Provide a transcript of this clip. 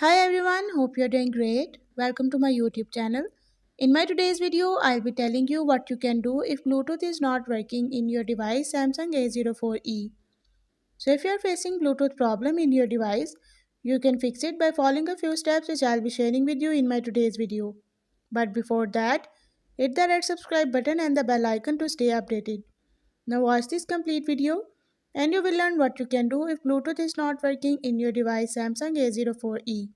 Hi everyone, hope you're doing great. Welcome to my YouTube channel. In my today's video, I'll be telling you what you can do if Bluetooth is not working in your device Samsung A04e. So if you're facing Bluetooth problem in your device, you can fix it by following a few steps which I'll be sharing with you in my today's video. But before that, hit the red subscribe button and the bell icon to stay updated. Now watch this complete video and you will learn what you can do if Bluetooth is not working in your device Samsung A04e.